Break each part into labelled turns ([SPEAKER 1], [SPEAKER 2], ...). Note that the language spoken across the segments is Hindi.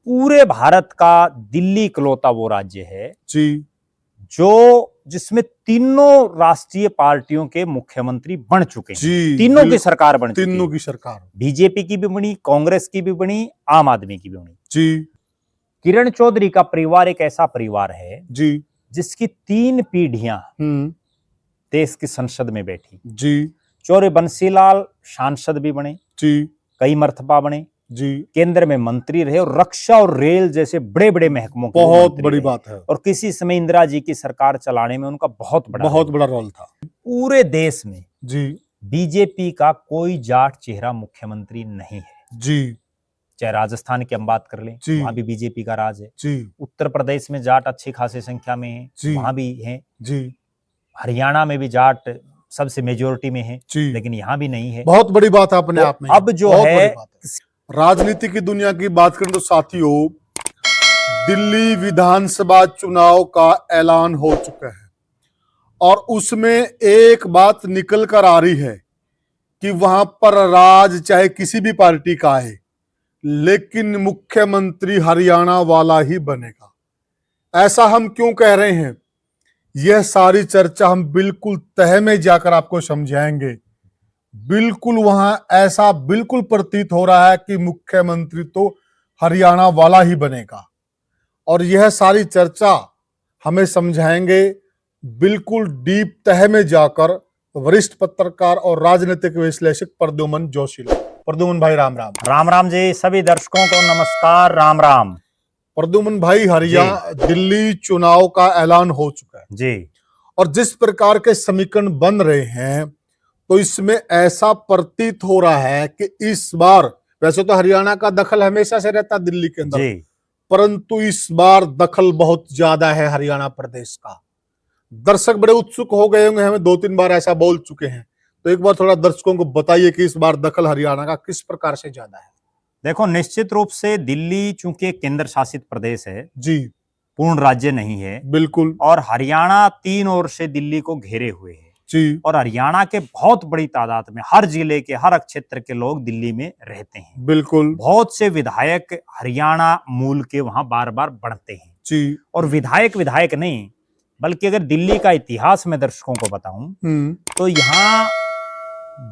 [SPEAKER 1] पूरे भारत का दिल्ली इकलौता वो राज्य है
[SPEAKER 2] जी,
[SPEAKER 1] जिसमें तीनों राष्ट्रीय पार्टियों के मुख्यमंत्री बन चुके हैं।
[SPEAKER 2] जी,
[SPEAKER 1] तीनों की सरकार बन चुकी
[SPEAKER 2] तीनों
[SPEAKER 1] है।
[SPEAKER 2] की सरकार।
[SPEAKER 1] बीजेपी की भी बनी, कांग्रेस की भी बनी, आम आदमी की भी बनी।
[SPEAKER 2] जी,
[SPEAKER 1] किरण चौधरी का परिवार एक ऐसा परिवार है
[SPEAKER 2] जी,
[SPEAKER 1] जिसकी 3 पीढ़ियां देश की संसद में बैठी।
[SPEAKER 2] जी,
[SPEAKER 1] चौरे बंसीलाल सांसद भी बने,
[SPEAKER 2] जी,
[SPEAKER 1] कई मर्तबा बने,
[SPEAKER 2] जी,
[SPEAKER 1] केंद्र में मंत्री रहे और रक्षा और रेल जैसे बड़े बड़े महकमों के
[SPEAKER 2] बहुत
[SPEAKER 1] मंत्री
[SPEAKER 2] बड़ी
[SPEAKER 1] रहे।
[SPEAKER 2] बात है।
[SPEAKER 1] और किसी समय इंदिरा जी की सरकार चलाने में उनका बहुत बड़ा
[SPEAKER 2] रोल था।
[SPEAKER 1] पूरे देश में
[SPEAKER 2] जी,
[SPEAKER 1] बीजेपी का कोई जाट चेहरा मुख्यमंत्री नहीं है।
[SPEAKER 2] जी,
[SPEAKER 1] चाहे राजस्थान की हम बात कर लें,
[SPEAKER 2] जी,
[SPEAKER 1] वहां भी बीजेपी का राज है।
[SPEAKER 2] जी,
[SPEAKER 1] उत्तर प्रदेश में जाट अच्छी खासी संख्या में है,
[SPEAKER 2] जी,
[SPEAKER 1] वहां भी है।
[SPEAKER 2] जी,
[SPEAKER 1] हरियाणा में भी जाट सबसे मेजोरिटी में है,
[SPEAKER 2] जी,
[SPEAKER 1] लेकिन यहाँ भी नहीं है।
[SPEAKER 2] बहुत बड़ी बात है अपने
[SPEAKER 1] तो
[SPEAKER 2] आप में।
[SPEAKER 1] अब जो
[SPEAKER 2] बहुत
[SPEAKER 1] है
[SPEAKER 2] बड़ी बात है। राजनीति की दुनिया की बात करें तो साथियों, दिल्ली विधानसभा चुनाव का ऐलान हो चुका है और उसमें एक बात निकल कर आ रही है कि वहां पर राज चाहे किसी भी पार्टी का है, लेकिन मुख्यमंत्री हरियाणा वाला ही बनेगा। ऐसा हम क्यों कह रहे हैं, यह सारी चर्चा हम बिल्कुल तह में जाकर आपको समझाएंगे। बिल्कुल वहां ऐसा बिल्कुल प्रतीत हो रहा है कि मुख्यमंत्री तो हरियाणा वाला ही बनेगा और यह सारी चर्चा हमें समझाएंगे बिल्कुल डीप तह में जाकर वरिष्ठ पत्रकार और राजनीतिक विश्लेषक प्रद्युमन जोशी। प्रद्युमन भाई राम राम।
[SPEAKER 1] राम राम जी, सभी दर्शकों को नमस्कार, राम राम।
[SPEAKER 2] प्रद्युमन भाई, हरियाणा दिल्ली चुनाव का ऐलान हो चुका है
[SPEAKER 1] जी,
[SPEAKER 2] और जिस प्रकार के समीकरण बन रहे हैं तो इसमें ऐसा प्रतीत हो रहा है कि इस बार, वैसे तो हरियाणा का दखल हमेशा से रहता दिल्ली के अंदर,
[SPEAKER 1] जी,
[SPEAKER 2] परंतु इस बार दखल बहुत ज्यादा है हरियाणा प्रदेश का। दर्शक बड़े उत्सुक हो गए होंगे, हमें 2-3 बार ऐसा बोल चुके हैं, तो एक बार थोड़ा दर्शकों को बताइए कि इस बार दखल हरियाणा का किस प्रकार से ज्यादा है।
[SPEAKER 1] देखो, निश्चित रूप से दिल्ली चूंकि एक केंद्र शासित प्रदेश है,
[SPEAKER 2] जी,
[SPEAKER 1] पूर्ण राज्य नहीं है,
[SPEAKER 2] बिल्कुल।
[SPEAKER 1] और हरियाणा 3 ओर से दिल्ली को घेरे हुए है।
[SPEAKER 2] जी,
[SPEAKER 1] और हरियाणा के बहुत बड़ी तादाद में हर जिले के, हर क्षेत्र के लोग दिल्ली में रहते हैं।
[SPEAKER 2] बिल्कुल।
[SPEAKER 1] बहुत से विधायक हरियाणा मूल के वहां बार बार बढ़ते हैं।
[SPEAKER 2] जी,
[SPEAKER 1] और विधायक विधायक नहीं, बल्कि अगर दिल्ली का इतिहास मैं दर्शकों को बताऊं तो यहाँ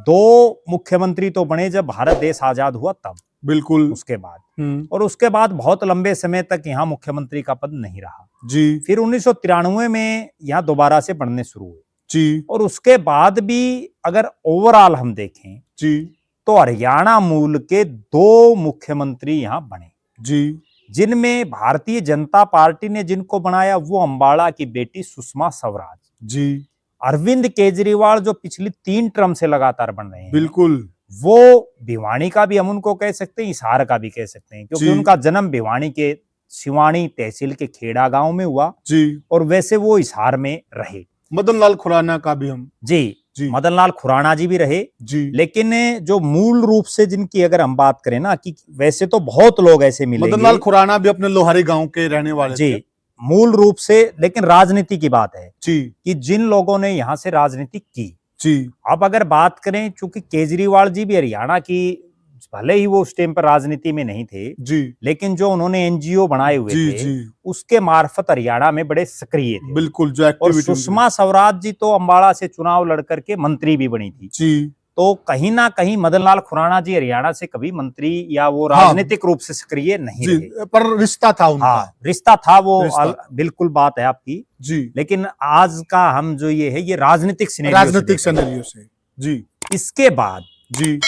[SPEAKER 1] 2 मुख्यमंत्री तो बने जब भारत देश आजाद हुआ तब,
[SPEAKER 2] बिल्कुल।
[SPEAKER 1] उसके बाद, और उसके बाद बहुत लंबे समय तक यहाँ मुख्यमंत्री का पद नहीं रहा।
[SPEAKER 2] जी,
[SPEAKER 1] फिर 1993 में यहाँ दोबारा से बढ़ने शुरू हुए।
[SPEAKER 2] जी,
[SPEAKER 1] और उसके बाद भी अगर ओवरऑल हम देखें
[SPEAKER 2] जी,
[SPEAKER 1] तो हरियाणा मूल के 2 मुख्यमंत्री यहाँ बने,
[SPEAKER 2] जी,
[SPEAKER 1] जिनमें भारतीय जनता पार्टी ने जिनको बनाया वो अंबाला की बेटी सुषमा स्वराज।
[SPEAKER 2] जी,
[SPEAKER 1] अरविंद केजरीवाल जो पिछली 3 टर्म से लगातार बन रहे हैं,
[SPEAKER 2] बिल्कुल।
[SPEAKER 1] वो भिवानी का भी हम उनको कह सकते हैं, हिसार का भी कह सकते हैं, क्योंकि
[SPEAKER 2] जी,
[SPEAKER 1] उनका जन्म भिवानी के सिवानी तहसील के खेड़ा गांव में हुआ
[SPEAKER 2] जी,
[SPEAKER 1] और वैसे वो हिसार में रहे।
[SPEAKER 2] मदन लाल खुराना का भी हम।
[SPEAKER 1] जी,
[SPEAKER 2] जी,
[SPEAKER 1] मदन लाल खुराना जी भी रहे।
[SPEAKER 2] जी,
[SPEAKER 1] लेकिन जो मूल रूप से जिनकी अगर हम बात करें ना, कि वैसे तो बहुत लोग ऐसे
[SPEAKER 2] मदन लाल
[SPEAKER 1] मिलेंगे,
[SPEAKER 2] खुराना भी अपने लोहारी गांव के रहने वाले थे।
[SPEAKER 1] जी, मूल रूप से, लेकिन राजनीति की बात है
[SPEAKER 2] जी,
[SPEAKER 1] कि जिन लोगों ने यहां से राजनीति की।
[SPEAKER 2] जी,
[SPEAKER 1] अब अगर बात करें, चूंकि केजरीवाल जी भी हरियाणा की, भले ही वो उस टाइम पर राजनीति में नहीं थे,
[SPEAKER 2] जी,
[SPEAKER 1] लेकिन जो उन्होंने एनजीओ बनाए हुए
[SPEAKER 2] जी,
[SPEAKER 1] थे,
[SPEAKER 2] जी,
[SPEAKER 1] उसके मार्फत हरियाणा में बड़े सक्रिय थे।
[SPEAKER 2] बिल्कुल, जो
[SPEAKER 1] और
[SPEAKER 2] एक्टिविटी।
[SPEAKER 1] सुषमा स्वराज जी तो अंबाला से चुनाव लड़कर के मंत्री भी बनी थी।
[SPEAKER 2] जी,
[SPEAKER 1] तो कहीं ना कहीं मदन लाल खुराना जी हरियाणा से कभी मंत्री या वो
[SPEAKER 2] हाँ,
[SPEAKER 1] राजनीतिक रूप से सक्रिय नहीं
[SPEAKER 2] जी,
[SPEAKER 1] रहे।
[SPEAKER 2] पर रिश्ता था उनका।
[SPEAKER 1] हाँ, रिश्ता था वो,
[SPEAKER 2] रिश्ता।
[SPEAKER 1] बिल्कुल बात है आपकी।
[SPEAKER 2] जी,
[SPEAKER 1] लेकिन आज का हम जो ये है, ये राजनीतिक
[SPEAKER 2] राजनीतिक सिनेरियो से। जी,
[SPEAKER 1] इसके बाद
[SPEAKER 2] जी,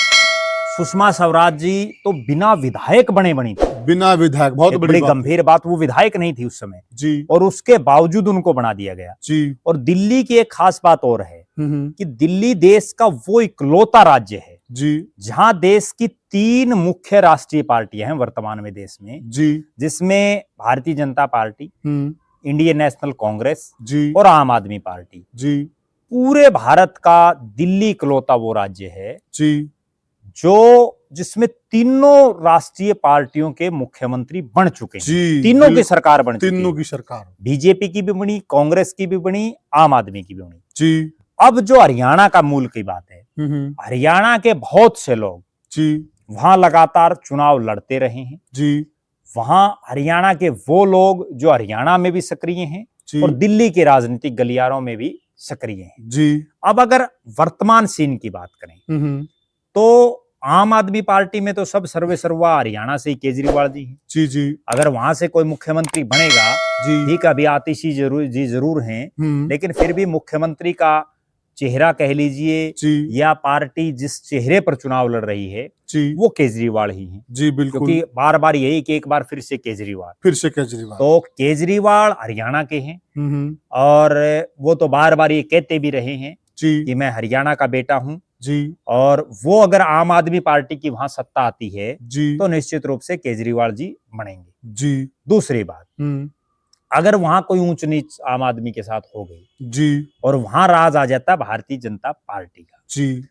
[SPEAKER 1] सुषमा स्वराज जी तो बिना विधायक बने बनी थी।
[SPEAKER 2] बिना विधायक, बहुत
[SPEAKER 1] एक
[SPEAKER 2] बड़ी
[SPEAKER 1] बड़ी
[SPEAKER 2] बात है।
[SPEAKER 1] गंभीर बात, वो विधायक नहीं थी उस समय,
[SPEAKER 2] जी,
[SPEAKER 1] और उसके बावजूद उनको बना दिया गया।
[SPEAKER 2] जी,
[SPEAKER 1] और दिल्ली की एक खास बात और है
[SPEAKER 2] हम्म,
[SPEAKER 1] कि दिल्ली देश का वो इकलौता राज्य है
[SPEAKER 2] जी,
[SPEAKER 1] जहां देश की 3 मुख्य राष्ट्रीय पार्टियां हैं वर्तमान में देश में,
[SPEAKER 2] जी,
[SPEAKER 1] जिसमें Bharatiya Janata party, Indian national Congress
[SPEAKER 2] जी,
[SPEAKER 1] और आम आदमी पार्टी।
[SPEAKER 2] जी,
[SPEAKER 1] पूरे भारत का दिल्ली इकलौता वो राज्य है
[SPEAKER 2] जी,
[SPEAKER 1] जिसमें तीनों राष्ट्रीय पार्टियों के मुख्यमंत्री बन चुके हैं।
[SPEAKER 2] जी,
[SPEAKER 1] तीनों की सरकार बन चुकी
[SPEAKER 2] तीनों
[SPEAKER 1] है।
[SPEAKER 2] की सरकार।
[SPEAKER 1] बीजेपी की भी बनी, कांग्रेस की भी बनी, आम आदमी की भी बनी।
[SPEAKER 2] जी,
[SPEAKER 1] अब जो हरियाणा का मूल की बात है, हरियाणा के बहुत से लोग
[SPEAKER 2] जी,
[SPEAKER 1] वहां लगातार चुनाव लड़ते रहे हैं।
[SPEAKER 2] जी,
[SPEAKER 1] वहां हरियाणा के वो लोग जो हरियाणा में भी सक्रिय हैं
[SPEAKER 2] जी
[SPEAKER 1] और दिल्ली के राजनीतिक गलियारों में भी सक्रिय हैं।
[SPEAKER 2] जी
[SPEAKER 1] अब अगर वर्तमान सीन की बात करें तो आम आदमी पार्टी में तो सब सर्वे सर्वा हरियाणा से ही केजरीवाल जी हैं।
[SPEAKER 2] जी जी
[SPEAKER 1] अगर वहां से कोई मुख्यमंत्री बनेगा,
[SPEAKER 2] जी
[SPEAKER 1] ठीक, अभी आतिशी जरूर हैं, लेकिन फिर भी मुख्यमंत्री का चेहरा कह लीजिए
[SPEAKER 2] जी
[SPEAKER 1] या पार्टी जिस चेहरे पर चुनाव लड़ रही है
[SPEAKER 2] जी
[SPEAKER 1] वो केजरीवाल ही है।
[SPEAKER 2] जी बिल्कुल,
[SPEAKER 1] क्योंकि बार बार यही कि एक बार फिर से केजरीवाल,
[SPEAKER 2] फिर से केजरीवाल।
[SPEAKER 1] तो केजरीवाल हरियाणा के हैं और वो तो बार बार ये कहते भी रहे हैं
[SPEAKER 2] जी
[SPEAKER 1] कि मैं हरियाणा का बेटा हूं,
[SPEAKER 2] जी
[SPEAKER 1] और वो अगर आम आदमी पार्टी की वहां सत्ता आती है
[SPEAKER 2] जी
[SPEAKER 1] तो निश्चित रूप से केजरीवाल जी बनेंगे।
[SPEAKER 2] जी
[SPEAKER 1] दूसरी बात, अगर वहां कोई ऊंच नीच आम आदमी के साथ हो गई
[SPEAKER 2] जी
[SPEAKER 1] और वहां राज आ जाता भारतीय जनता पार्टी का,
[SPEAKER 2] जी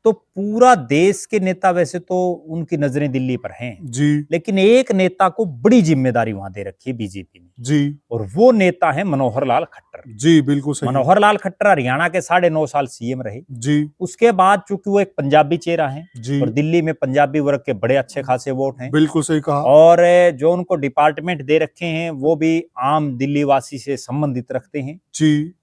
[SPEAKER 1] तो पूरा देश के नेता, वैसे तो उनकी नजरें दिल्ली पर हैं,
[SPEAKER 2] जी
[SPEAKER 1] लेकिन एक नेता को बड़ी जिम्मेदारी वहां दे रखी है बीजेपी ने,
[SPEAKER 2] जी
[SPEAKER 1] और वो नेता है मनोहर लाल खट्टर।
[SPEAKER 2] जी बिल्कुल सही।
[SPEAKER 1] मनोहर लाल खट्टर हरियाणा के 9.5 साल सीएम रहे।
[SPEAKER 2] जी
[SPEAKER 1] उसके बाद चूंकि वो एक पंजाबी चेहरा है
[SPEAKER 2] जी
[SPEAKER 1] और दिल्ली में पंजाबी वर्ग के बड़े अच्छे खासे वोट हैं,
[SPEAKER 2] बिल्कुल सही कहा।
[SPEAKER 1] और जो उनको डिपार्टमेंट दे रखे हैं वो भी आम दिल्ली वासी से संबंधित रखते हैं।
[SPEAKER 2] जी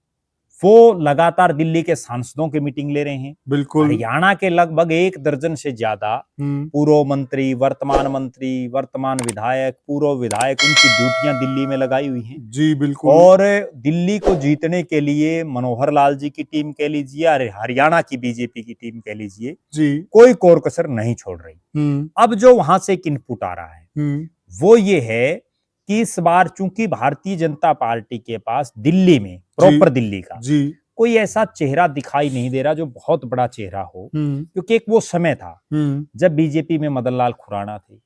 [SPEAKER 1] वो लगातार दिल्ली के सांसदों की मीटिंग ले रहे हैं।
[SPEAKER 2] बिल्कुल।
[SPEAKER 1] हरियाणा के लगभग 1 दर्जन से ज्यादा पूर्व मंत्री, वर्तमान विधायक, पूर्व विधायक, उनकी ड्यूटियां दिल्ली में लगाई हुई हैं।
[SPEAKER 2] जी बिल्कुल।
[SPEAKER 1] और दिल्ली को जीतने के लिए मनोहर लाल जी की टीम कह लीजिए या हरियाणा की बीजेपी की टीम कह लीजिए,
[SPEAKER 2] जी
[SPEAKER 1] कोई कोर कसर नहीं छोड़ रही। अब जो वहां से एक इनपुट आ रहा है वो ये है कि इस बार चूंकि भारतीय जनता पार्टी के पास दिल्ली में, प्रॉपर दिल्ली का
[SPEAKER 2] जी
[SPEAKER 1] कोई ऐसा चेहरा दिखाई नहीं दे रहा जो बहुत बड़ा चेहरा हो, क्योंकि एक वो समय था जब बीजेपी में मदन लाल खुराना थे,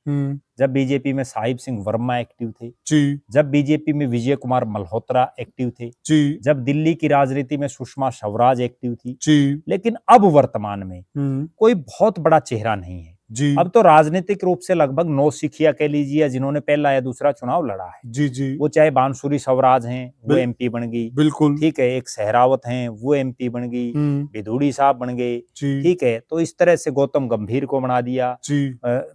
[SPEAKER 1] जब बीजेपी में साहिब सिंह वर्मा एक्टिव थे,
[SPEAKER 2] जी
[SPEAKER 1] जब बीजेपी में विजय कुमार मल्होत्रा एक्टिव थे,
[SPEAKER 2] जी
[SPEAKER 1] जब दिल्ली की राजनीति में सुषमा स्वराज एक्टिव थी।
[SPEAKER 2] जी
[SPEAKER 1] लेकिन अब वर्तमान में कोई बहुत बड़ा चेहरा नहीं है।
[SPEAKER 2] जी
[SPEAKER 1] अब तो राजनीतिक रूप से लगभग नौसिखिया कह लीजिए, जिन्होंने पहला या दूसरा चुनाव लड़ा है,
[SPEAKER 2] जी जी
[SPEAKER 1] वो चाहे बांसुरी स्वराज हैं, वो एमपी बन गई,
[SPEAKER 2] बिल्कुल।
[SPEAKER 1] ठीक है, एक सहरावत हैं, वो एमपी बन गई, विधूड़ी साहब बन गए, ठीक है, तो इस तरह से गौतम गंभीर को बना दिया,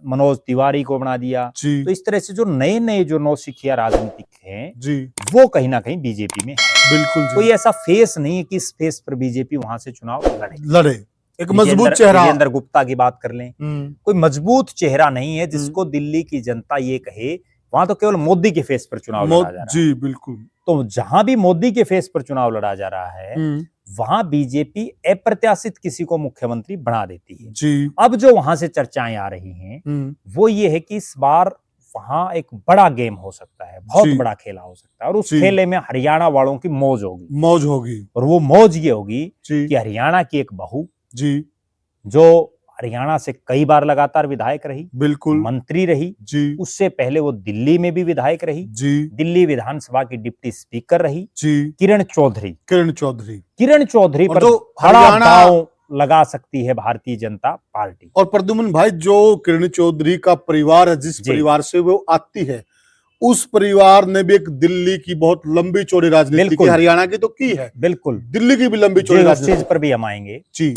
[SPEAKER 1] मनोज तिवारी को बना दिया। तो इस तरह से जो नए नए जो नौसिखिया राजनीतिक हैं
[SPEAKER 2] जी
[SPEAKER 1] वो कहीं ना कहीं बीजेपी में है।
[SPEAKER 2] बिल्कुल जी।
[SPEAKER 1] कोई ऐसा फेस नहीं है कि इस फेस पर बीजेपी वहां से चुनाव लड़े।
[SPEAKER 2] एक मजबूत चेहरा,
[SPEAKER 1] विजेंद्र गुप्ता की बात कर लें, कोई मजबूत चेहरा नहीं है जिसको दिल्ली की जनता ये कहे। वहां तो केवल मोदी के फेस पर चुनाव लड़ा जा रहा है।
[SPEAKER 2] जी बिल्कुल।
[SPEAKER 1] तो जहां भी मोदी के फेस पर चुनाव लड़ा जा रहा है वहां बीजेपी अप्रत्याशित किसी को मुख्यमंत्री बना देती है
[SPEAKER 2] जी।
[SPEAKER 1] अब जो वहां से चर्चाएं आ रही हैं वो ये है कि इस बार वहां एक बड़ा गेम हो सकता है, बहुत बड़ा खेला हो सकता है, और उस खेले में हरियाणा वालों की मौज होगी। और वो मौज ये होगी कि हरियाणा की एक बहू जी, जो हरियाणा से कई बार लगातार विधायक रही, बिल्कुल, मंत्री रही जी, उससे पहले वो दिल्ली में भी विधायक रही जी, दिल्ली विधानसभा की डिप्टी स्पीकर रही जी, किरण चौधरी पर बड़ा दांव लगा सकती है भारतीय जनता पार्टी।
[SPEAKER 2] और प्रद्युम्न भाई, जो किरण चौधरी का परिवार है, जिस परिवार से वो आती है, उस परिवार ने भी एक दिल्ली की बहुत लंबी चौड़ी राजनीति की, हरियाणा की तो की है,
[SPEAKER 1] बिल्कुल,
[SPEAKER 2] दिल्ली की भी लंबी चौड़ी राजनीति।
[SPEAKER 1] उस चीज पर भी हम आएंगे जी।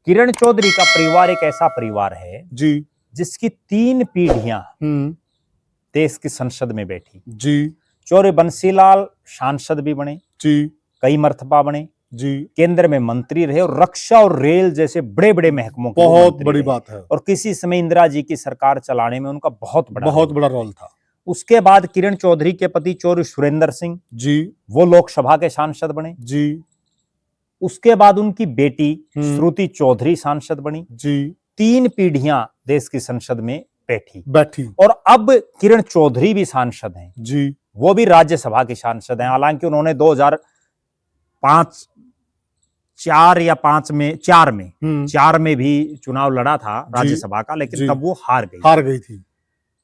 [SPEAKER 1] किरण चौधरी का परिवार एक ऐसा परिवार है जी जिसकी 3 पीढ़ियां देश की संसद में बैठी जी। चौरे बंसीलाल सांसद भी बने जी, कई मर्तबा बने जी, केंद्र में मंत्री रहे और रक्षा और रेल जैसे बड़े बड़े महकमों की
[SPEAKER 2] बहुत बड़ी बात है,
[SPEAKER 1] और किसी समय इंदिरा जी की सरकार चलाने में उनका बहुत
[SPEAKER 2] बड़ा रोल था।
[SPEAKER 1] उसके बाद किरण चौधरी के पति चौरी सुरेंद्र सिंह जी, वो लोकसभा के सांसद बने जी। उसके बाद उनकी बेटी श्रुति चौधरी सांसद बनी जी। 3 पीढ़ियां देश की संसद में बैठी और अब किरण चौधरी भी सांसद हैं जी, वो भी राज्यसभा के सांसद हैं। हालांकि उन्होंने 2005 4 में भी चुनाव लड़ा था राज्यसभा का, लेकिन तब वो हार गई थी,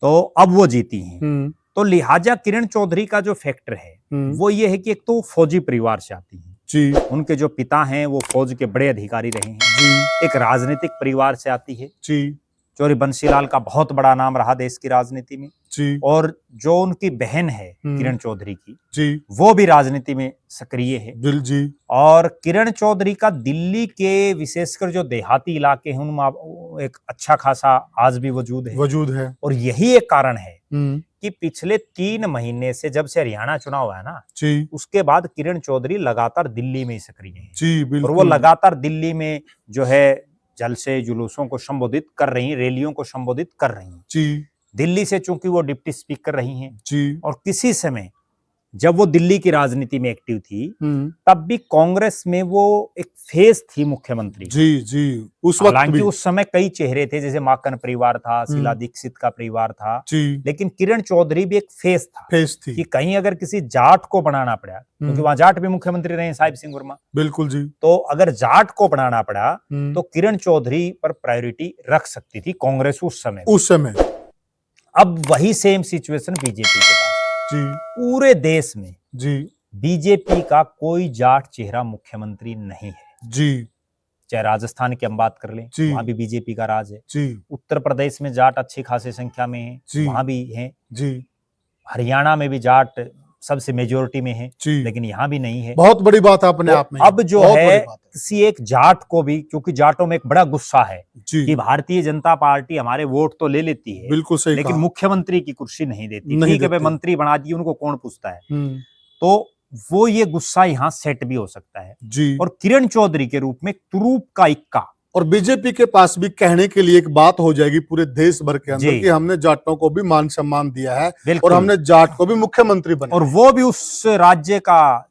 [SPEAKER 1] तो अब वो जीती हैं। तो लिहाजा किरण चौधरी का जो फैक्टर है वो ये है कि एक तो फौजी परिवार से आती है जी, उनके जो पिता हैं वो फौज के बड़े अधिकारी रहे हैं जी, एक राजनीतिक परिवार से आती है जी, चौधरी बंसीलाल का बहुत बड़ा नाम रहा देश की राजनीति में
[SPEAKER 2] जी,
[SPEAKER 1] और जो उनकी बहन है किरण चौधरी की
[SPEAKER 2] जी,
[SPEAKER 1] वो भी राजनीति में सक्रिय है।
[SPEAKER 2] जी,
[SPEAKER 1] और किरण चौधरी का दिल्ली के विशेषकर जो देहाती इलाके हैं उनमें एक अच्छा खासा आज भी वजूद है। और यही एक कारण है कि पिछले 3 महीने से जब से हरियाणा चुनाव हुआ है ना
[SPEAKER 2] जी,
[SPEAKER 1] उसके बाद किरण चौधरी लगातार दिल्ली में ही सक्रिय है
[SPEAKER 2] जी,
[SPEAKER 1] और वो
[SPEAKER 2] बिल्कुल,
[SPEAKER 1] लगातार दिल्ली में जो है जलसे जुलूसों को संबोधित कर रही हैं, रैलियों को संबोधित कर रही हैं।
[SPEAKER 2] जी,
[SPEAKER 1] दिल्ली से चूंकि वो डिप्टी स्पीकर रही हैं
[SPEAKER 2] जी,
[SPEAKER 1] और किसी समय जब वो दिल्ली की राजनीति में एक्टिव थी
[SPEAKER 2] हम्म,
[SPEAKER 1] तब भी कांग्रेस में वो एक फेस थी मुख्यमंत्री।
[SPEAKER 2] जी, जी, उस वक्त
[SPEAKER 1] हालांकि
[SPEAKER 2] भी,
[SPEAKER 1] उस समय कई चेहरे थे जैसे माकन परिवार था, शीला दीक्षित का परिवार था,
[SPEAKER 2] जी,
[SPEAKER 1] लेकिन किरण चौधरी भी एक फेस था
[SPEAKER 2] फेस थी,
[SPEAKER 1] कि कहीं अगर किसी जाट को बनाना पड़ा, क्योंकि वहां जाट भी मुख्यमंत्री रहे साहिब सिंह वर्मा,
[SPEAKER 2] बिल्कुल जी,
[SPEAKER 1] तो अगर जाट को बनाना पड़ा
[SPEAKER 2] हम्म,
[SPEAKER 1] तो किरण चौधरी पर प्रायोरिटी रख सकती थी कांग्रेस उस समय।
[SPEAKER 2] उस समय,
[SPEAKER 1] अब वही सेम सिचुएशन बीजेपी के पास।
[SPEAKER 2] जी,
[SPEAKER 1] पूरे देश में
[SPEAKER 2] जी,
[SPEAKER 1] बीजेपी का कोई जाट चेहरा मुख्यमंत्री नहीं है।
[SPEAKER 2] जी,
[SPEAKER 1] चाहे राजस्थान की हम बात कर लें,
[SPEAKER 2] जी,
[SPEAKER 1] वहां भी बीजेपी का राज है।
[SPEAKER 2] जी,
[SPEAKER 1] उत्तर प्रदेश में जाट अच्छी खासी संख्या में है,
[SPEAKER 2] जी,
[SPEAKER 1] वहां भी हैं।
[SPEAKER 2] जी,
[SPEAKER 1] हरियाणा में भी जाट सबसे मेजोरिटी में है,
[SPEAKER 2] जी,
[SPEAKER 1] लेकिन यहाँ भी नहीं है।
[SPEAKER 2] बहुत बड़ी बात है अपने
[SPEAKER 1] तो
[SPEAKER 2] आप में,
[SPEAKER 1] अब जो
[SPEAKER 2] बहुत
[SPEAKER 1] है
[SPEAKER 2] बड़ी बात
[SPEAKER 1] किसी एक जाट को भी, क्योंकि जाटों में एक बड़ा गुस्सा है
[SPEAKER 2] जी,
[SPEAKER 1] कि भारतीय जनता पार्टी हमारे वोट तो ले लेती है
[SPEAKER 2] बिल्कुल सही
[SPEAKER 1] लेकिन
[SPEAKER 2] कहा,
[SPEAKER 1] मुख्यमंत्री की कुर्सी नहीं देती।
[SPEAKER 2] नहीं
[SPEAKER 1] ठीक है भाई,
[SPEAKER 2] देती।
[SPEAKER 1] मंत्री बना दिए, उनको कौन पूछता है।
[SPEAKER 2] हम्म,
[SPEAKER 1] तो वो ये गुस्सा यहाँ सेट भी हो सकता है
[SPEAKER 2] जी,
[SPEAKER 1] और किरण चौधरी के रूप में तुरूप का इक्का।
[SPEAKER 2] और बीजेपी के पास भी कहने के लिए एक बात हो जाएगी पूरे देश भर के अंदर
[SPEAKER 1] जी।
[SPEAKER 2] कि हमने जाटों को भी मान सम्मान दिया है और
[SPEAKER 1] बिल्कुल।
[SPEAKER 2] हमने जाट को भी मुख्यमंत्री बनाया
[SPEAKER 1] और वो भी उस राज्य का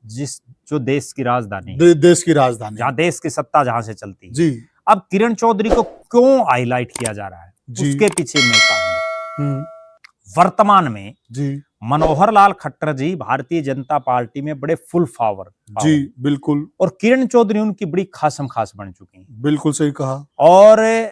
[SPEAKER 1] जो देश की राजधानी है,
[SPEAKER 2] देश की राजधानी,
[SPEAKER 1] जहां देश की सत्ता जहां से चलती है।
[SPEAKER 2] जी,
[SPEAKER 1] अब किरण चौधरी को क्यों हाईलाइट किया जा रहा है,
[SPEAKER 2] जी,
[SPEAKER 1] उसके पीछे में कारण है।
[SPEAKER 2] हम्म,
[SPEAKER 1] वर्तमान में
[SPEAKER 2] जी,
[SPEAKER 1] मनोहर लाल खट्टर जी भारतीय जनता पार्टी में बड़े फुल पावर
[SPEAKER 2] जी, बिल्कुल,
[SPEAKER 1] और किरण चौधरी उनकी बड़ी खासम खास बन चुकी हैं।
[SPEAKER 2] बिल्कुल सही कहा,
[SPEAKER 1] और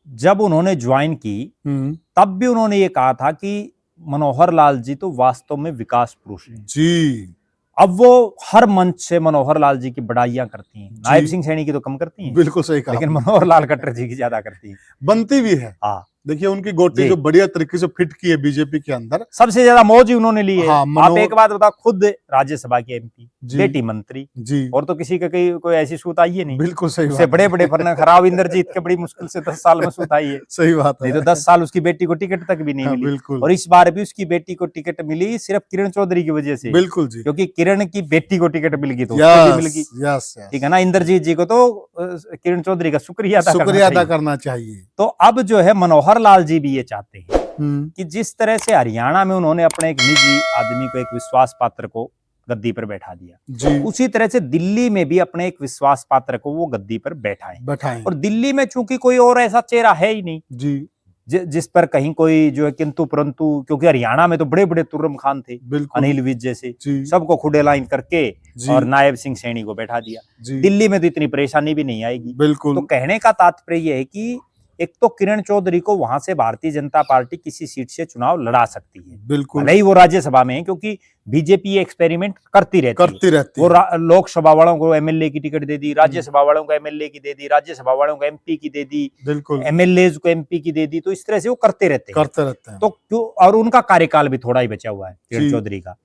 [SPEAKER 1] जब उन्होंने ज्वाइन की तब भी उन्होंने ये कहा था कि मनोहर लाल जी तो वास्तव में विकास पुरुष हैं।
[SPEAKER 2] जी,
[SPEAKER 1] अब वो हर मंच से मनोहर लाल जी की बड़ाइयां करती हैं, नायब सिंह सैनी की तो कम करती हैं,
[SPEAKER 2] बिल्कुल सही कहा,
[SPEAKER 1] लेकिन मनोहर लाल खट्टर जी की ज्यादा करती हैं,
[SPEAKER 2] बनती भी है।
[SPEAKER 1] हाँ।
[SPEAKER 2] देखिए उनकी गोटी
[SPEAKER 1] जी।
[SPEAKER 2] जो बढ़िया तरीके से फिट की है बीजेपी के अंदर,
[SPEAKER 1] सबसे ज्यादा मौज ही उन्होंने ली है।
[SPEAKER 2] हाँ,
[SPEAKER 1] आप एक बात बताओ, खुद राज्यसभा की एमपी,
[SPEAKER 2] जी,
[SPEAKER 1] बेटी मंत्री,
[SPEAKER 2] जी,
[SPEAKER 1] और तो किसी का कोई ऐसी सूत आई है नहीं।
[SPEAKER 2] बिल्कुल सही
[SPEAKER 1] उससे
[SPEAKER 2] बात
[SPEAKER 1] बड़े
[SPEAKER 2] है।
[SPEAKER 1] बड़े फरना खराब इंद्रजीत के बड़ी मुश्किल से 10 साल में सूत आई है,
[SPEAKER 2] सही बात है,
[SPEAKER 1] नहीं तो 10 साल उसकी बेटी को टिकट तक भी नहीं
[SPEAKER 2] हाँ,
[SPEAKER 1] मिली।
[SPEAKER 2] बिल्कुल,
[SPEAKER 1] और इस बार भी उसकी बेटी को टिकट मिली सिर्फ किरण चौधरी की वजह से,
[SPEAKER 2] बिल्कुल जी,
[SPEAKER 1] क्योंकि किरण की बेटी को टिकट मिल गई तो उसको भी मिल गई।
[SPEAKER 2] यस,
[SPEAKER 1] ठीक है ना, इंद्रजीत जी को तो किरण चौधरी का शुक्रिया
[SPEAKER 2] अदा करना चाहिए।
[SPEAKER 1] तो अब जो है मनोहर लाल जी भी ये चाहते हैं कि जिस तरह से हरियाणा में उन्होंने अपने एक निजी आदमी को, एक विश्वास पात्र को गद्दी पर बैठा दिया,
[SPEAKER 2] जी,
[SPEAKER 1] उसी तरह से दिल्ली में भी अपने एक विश्वास पात्र को वो गद्दी पर बैठाएं। और दिल्ली में चूंकि कोई और ऐसा चेहरा है ही नहीं
[SPEAKER 2] जी,
[SPEAKER 1] जिस पर कहीं कोई जो है किंतु परंतु, क्योंकि हरियाणा में तो बड़े बड़े तुर्रम खान थे, अनिल विज जैसे, सबको खुडे लाइन करके और नायब सिंह सैनी को बैठा दिया। दिल्ली में तो इतनी परेशानी भी नहीं आएगी। तो कहने का तात्पर्य यह है कि एक तो किरण चौधरी को वहां से भारतीय जनता पार्टी किसी सीट से चुनाव लड़ा सकती है,
[SPEAKER 2] बिल्कुल,
[SPEAKER 1] भले ही वो राज्यसभा में है, क्योंकि बीजेपी एक्सपेरिमेंट करती रहती है। वो लोकसभा वालों को एमएलए की टिकट दे दी, राज्यसभा वालों को एमएलए की दे दी, राज्यसभा वालों को एमपी की दे दी,
[SPEAKER 2] बिल्कुल,
[SPEAKER 1] एमएलए को एमपी की दे दी। तो इस तरह से वो करते रहते हैं। तो क्यों, और उनका कार्यकाल भी थोड़ा ही बचा हुआ है किरण चौधरी का,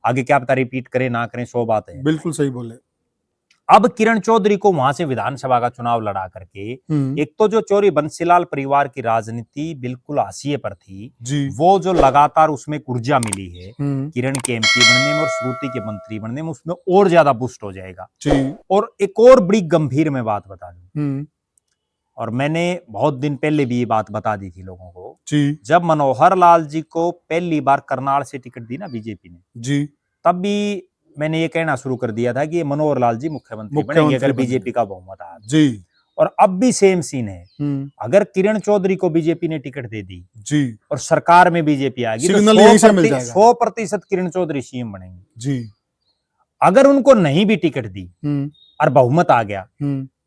[SPEAKER 1] आगे क्या पता रिपीट करें ना करें, 100 बात है।
[SPEAKER 2] बिल्कुल सही बोले।
[SPEAKER 1] अब किरण चौधरी को वहां से विधानसभा का चुनाव लड़ा करके, एक तो जो चौधरी बंसीलाल परिवार की राजनीति बिल्कुल हाशिए पर थी, वो जो लगातार उसमें ऊर्जा मिली है किरण के एमपी बनने में और श्रुति के मंत्री बनने में, उसमें और ज्यादा बूस्ट हो जाएगा। और एक और बड़ी गंभीर मैं बात बता दूं, और मैंने बहुत दिन पहले भी ये बात बता दी थी लोगों को, जब मनोहर लाल जी को पहली बार करनाल से टिकट दी ना बीजेपी ने, तब भी मैंने ये कहना शुरू कर दिया था कि ये मनोहर लाल जी मुख्यमंत्री बनेंगे अगर बीजेपी का बहुमत आया जी। और अब भी सेम सीन है, अगर किरण चौधरी को बीजेपी ने टिकट दे दी जी और सरकार में बीजेपी आ गई तो 100% किरण चौधरी सीएम बनेंगे जी। अगर उनको नहीं भी टिकट दी और बहुमत आ गया,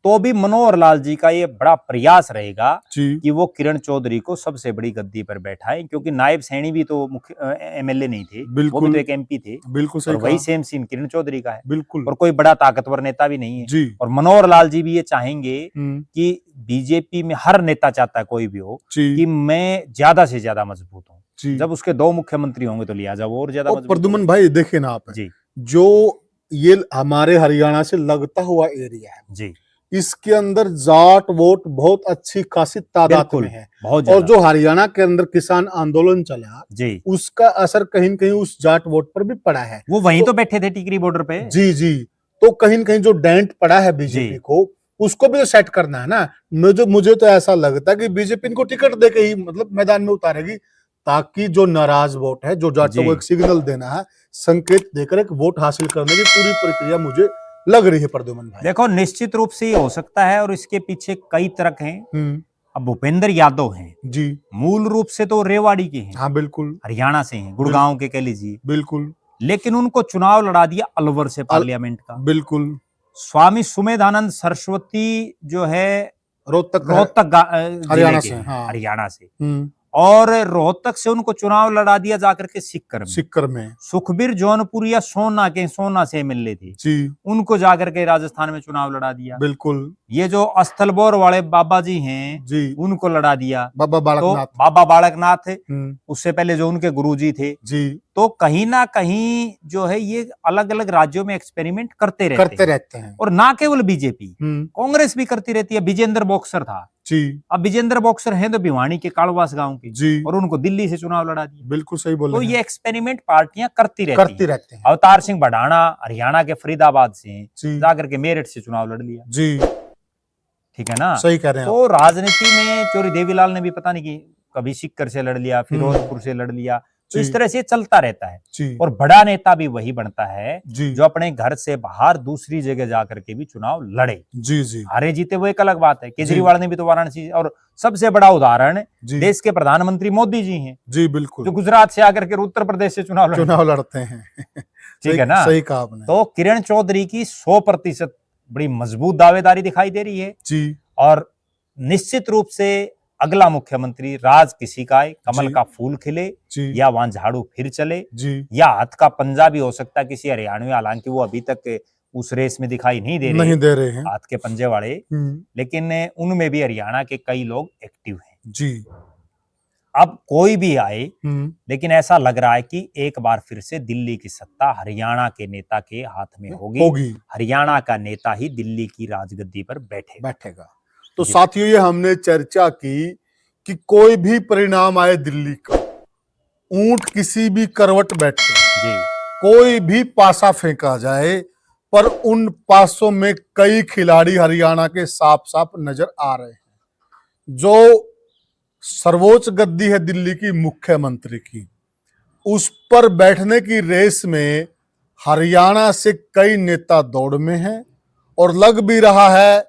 [SPEAKER 1] तो भी मनोहर लाल जी का ये बड़ा प्रयास रहेगा
[SPEAKER 2] जी,
[SPEAKER 1] कि वो किरण चौधरी को सबसे बड़ी गद्दी पर बैठाए, क्योंकि नायब सैनी भी तो मुख्य एमएलए नहीं थे, वो भी
[SPEAKER 2] बिल्कुल
[SPEAKER 1] तो एक एमपी थे।
[SPEAKER 2] बिल्कुल सही
[SPEAKER 1] और वही
[SPEAKER 2] कहा,
[SPEAKER 1] सेम सीन किरण चौधरी का है,
[SPEAKER 2] बिल्कुल
[SPEAKER 1] और कोई बड़ा ताकतवर नेता भी नहीं है।
[SPEAKER 2] जी,
[SPEAKER 1] और मनोहर लाल जी भी ये चाहेंगे
[SPEAKER 2] हम्म,
[SPEAKER 1] कि बीजेपी में हर नेता चाहता है, कोई भी हो,
[SPEAKER 2] जी,
[SPEAKER 1] कि मैं ज्यादा से ज्यादा मजबूत हूँ।
[SPEAKER 2] जी।
[SPEAKER 1] जब उसके 2 मुख्यमंत्री होंगे तो लिहाजा वो और ज्यादा
[SPEAKER 2] और
[SPEAKER 1] मजबूत
[SPEAKER 2] प्रद्युमन
[SPEAKER 1] होगा।
[SPEAKER 2] भाई देखिए ना आप,
[SPEAKER 1] जी
[SPEAKER 2] जो ये हमारे हरियाणा से लगता हुआ एरिया है,
[SPEAKER 1] जी,
[SPEAKER 2] इसके अंदर जाट वोट बहुत अच्छी खासी तादाद
[SPEAKER 1] बिल्कुल,
[SPEAKER 2] में है।
[SPEAKER 1] बहुत
[SPEAKER 2] और
[SPEAKER 1] ज्यादा।
[SPEAKER 2] जो हरियाणा के अंदर किसान आंदोलन चला,
[SPEAKER 1] जी,
[SPEAKER 2] उसका असर कहीं न कहीं उस जाट वोट पर भी पड़ा है।
[SPEAKER 1] वो वहीं तो बैठे थे टिकरी बॉर्डर पे।
[SPEAKER 2] जी, जी। तो कहीं न कहीं जो डेंट पड़ा है बीजेपी
[SPEAKER 1] जी,
[SPEAKER 2] को, उसको भी तो सेट करना है ना। मुझे तो ऐसा लगता है कि बीजेपी इनको टिकट देके ही मतलब मैदान में उतारेगी, ताकि जो नाराज वोट है, जो जाटों को
[SPEAKER 1] जी।
[SPEAKER 2] एक सिग्नल देना है, संकेत देकर एक वोट हासिल करने की पूरी प्रक्रिया मुझे लग रही है प्रद्युमन भाई।
[SPEAKER 1] देखो, निश्चित रूप से ये हो सकता है, और इसके पीछे कई तर्क हैं।
[SPEAKER 2] हुँ,
[SPEAKER 1] अब भूपेंद्र यादव हैं,
[SPEAKER 2] जी।
[SPEAKER 1] मूल रूप से तो रेवाड़ी के हैं,
[SPEAKER 2] हाँ, बिल्कुल,
[SPEAKER 1] हरियाणा से हैं,
[SPEAKER 2] बिल
[SPEAKER 1] गुड़गांव के कह लीजिए।
[SPEAKER 2] बिल्कुल,
[SPEAKER 1] लेकिन उनको चुनाव लड़ा दिया अलवर से
[SPEAKER 2] अल
[SPEAKER 1] पार्लियामेंट का।
[SPEAKER 2] बिल्कुल,
[SPEAKER 1] स्वामी सुमेधानंद सरस्वती जो है
[SPEAKER 2] रोहतक है,
[SPEAKER 1] रोहतक जिले
[SPEAKER 2] हरियाणा
[SPEAKER 1] के
[SPEAKER 2] से,
[SPEAKER 1] हैं,
[SPEAKER 2] हाँ।
[SPEAKER 1] हरियाणा से।
[SPEAKER 2] हुँ,
[SPEAKER 1] और रोहतक से उनको चुनाव लड़ा दिया जाकर के सीकर में।
[SPEAKER 2] सीकर में,
[SPEAKER 1] सुखबीर जौनपुर या सोना से एमएलए थे,
[SPEAKER 2] जी,
[SPEAKER 1] उनको जाकर के राजस्थान में चुनाव लड़ा दिया।
[SPEAKER 2] बिल्कुल,
[SPEAKER 1] ये जो अस्थलबोर वाले बाबा जी हैं,
[SPEAKER 2] जी,
[SPEAKER 1] उनको लड़ा दिया।
[SPEAKER 2] बाबा
[SPEAKER 1] तो
[SPEAKER 2] बालकनाथ।
[SPEAKER 1] बाबा बालकनाथ,
[SPEAKER 2] हुँ,
[SPEAKER 1] उससे पहले जो उनके गुरुजी थे।
[SPEAKER 2] जी,
[SPEAKER 1] तो कहीं ना कहीं जो है ये अलग अलग राज्यों में एक्सपेरिमेंट करते रहते
[SPEAKER 2] करते
[SPEAKER 1] हैं।
[SPEAKER 2] रहते हैं।
[SPEAKER 1] और ना केवल बीजेपी,
[SPEAKER 2] हुँ,
[SPEAKER 1] कांग्रेस भी करती रहती है। विजेंद्र बॉक्सर था,
[SPEAKER 2] जी,
[SPEAKER 1] अब विजेंद्र बॉक्सर हैं तो भिवानी के कालवास गांव के,
[SPEAKER 2] जी,
[SPEAKER 1] और उनको दिल्ली से चुनाव लड़ा दिया।
[SPEAKER 2] बिल्कुल सही बोले
[SPEAKER 1] तो
[SPEAKER 2] हैं,
[SPEAKER 1] ये एक्सपेरिमेंट पार्टियां करती रहती
[SPEAKER 2] करते
[SPEAKER 1] हैं।
[SPEAKER 2] रहते हैं।
[SPEAKER 1] अवतार सिंह भडाना हरियाणा के फरीदाबाद से हैं,
[SPEAKER 2] जी,
[SPEAKER 1] जाकर के मेरठ से चुनाव लड़ लिया।
[SPEAKER 2] जी,
[SPEAKER 1] ठीक है ना।
[SPEAKER 2] सही कह रहे हैं आप।
[SPEAKER 1] तो राजनीति में चोरी देवीलाल ने भी पता नहीं कि कभी सीकर से लड़ लिया, फिरोजपुर से लड़ लिया। तो इस
[SPEAKER 2] जी,
[SPEAKER 1] तरह से चलता रहता है।
[SPEAKER 2] जी,
[SPEAKER 1] और बड़ा नेता भी वही बनता है
[SPEAKER 2] जी,
[SPEAKER 1] जो अपने घर से बाहर दूसरी जगह जाकर के भी चुनाव लड़े।
[SPEAKER 2] जी, जी,
[SPEAKER 1] हारे जीते वो एक अलग बात है।
[SPEAKER 2] जी,
[SPEAKER 1] केजरीवाल ने भी तो वाराणसी, और सबसे बड़ा उदाहरण
[SPEAKER 2] जी,
[SPEAKER 1] देश के प्रधानमंत्री मोदी जी हैं,
[SPEAKER 2] जी,
[SPEAKER 1] जो
[SPEAKER 2] बिल्कुल,
[SPEAKER 1] गुजरात से आकर के उत्तर प्रदेश से चुनाव लड़े।
[SPEAKER 2] चुनाव लड़ते हैं।
[SPEAKER 1] ठीक है ना।
[SPEAKER 2] सही कहा आपने।
[SPEAKER 1] तो किरण चौधरी की 100% बड़ी मजबूत दावेदारी दिखाई दे रही है।
[SPEAKER 2] जी,
[SPEAKER 1] और निश्चित रूप से अगला मुख्यमंत्री राज किसी का है, कमल
[SPEAKER 2] जी,
[SPEAKER 1] का फूल खिले,
[SPEAKER 2] जी,
[SPEAKER 1] या वहां झाड़ू फिर चले,
[SPEAKER 2] जी,
[SPEAKER 1] या हाथ का पंजा भी हो सकता है किसी हरियाणवी, हालांकि वो अभी तक उस रेस में दिखाई नहीं दे रहे
[SPEAKER 2] नहीं दे रहे हैं।
[SPEAKER 1] हाथ के पंजे वाले।
[SPEAKER 2] हुँ,
[SPEAKER 1] लेकिन उनमें भी हरियाणा के कई लोग एक्टिव हैं।
[SPEAKER 2] जी,
[SPEAKER 1] अब कोई भी आए,
[SPEAKER 2] हुँ,
[SPEAKER 1] लेकिन ऐसा लग रहा है कि एक बार फिर से दिल्ली की सत्ता हरियाणा के नेता के हाथ में होगी।
[SPEAKER 2] होगी,
[SPEAKER 1] हरियाणा का नेता ही दिल्ली की राजगद्दी पर बैठेगा।
[SPEAKER 2] बैठेगा। तो
[SPEAKER 1] जी
[SPEAKER 2] साथियों, ये हमने चर्चा की कि कोई भी परिणाम आए दिल्ली का, ऊंट किसी भी करवट बैठे,
[SPEAKER 1] जी
[SPEAKER 2] कोई भी पासा फेंका जाए, पर उन पासों में कई खिलाड़ी हरियाणा के साफ साफ नजर आ रहे हैं। जो सर्वोच्च गद्दी है दिल्ली की मुख्यमंत्री की, उस पर बैठने की रेस में हरियाणा से कई नेता दौड़ में हैं, और लग भी रहा है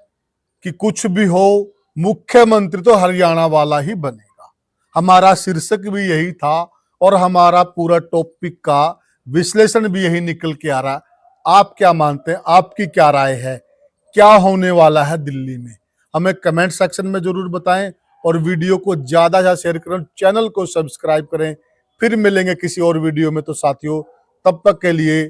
[SPEAKER 2] कि कुछ भी हो, मुख्यमंत्री तो हरियाणा वाला ही बनेगा। हमारा शीर्षक भी यही था, और हमारा पूरा टॉपिक का विश्लेषण भी यही निकल के आ रहा। आप क्या मानते हैं? आपकी क्या राय है? क्या होने वाला है दिल्ली में? हमें कमेंट सेक्शन में जरूर बताएं, और वीडियो को ज्यादा से ज्यादा शेयर करें, चैनल को सब्सक्राइब करें। फिर मिलेंगे किसी और वीडियो में। तो साथियों, तब तक के लिए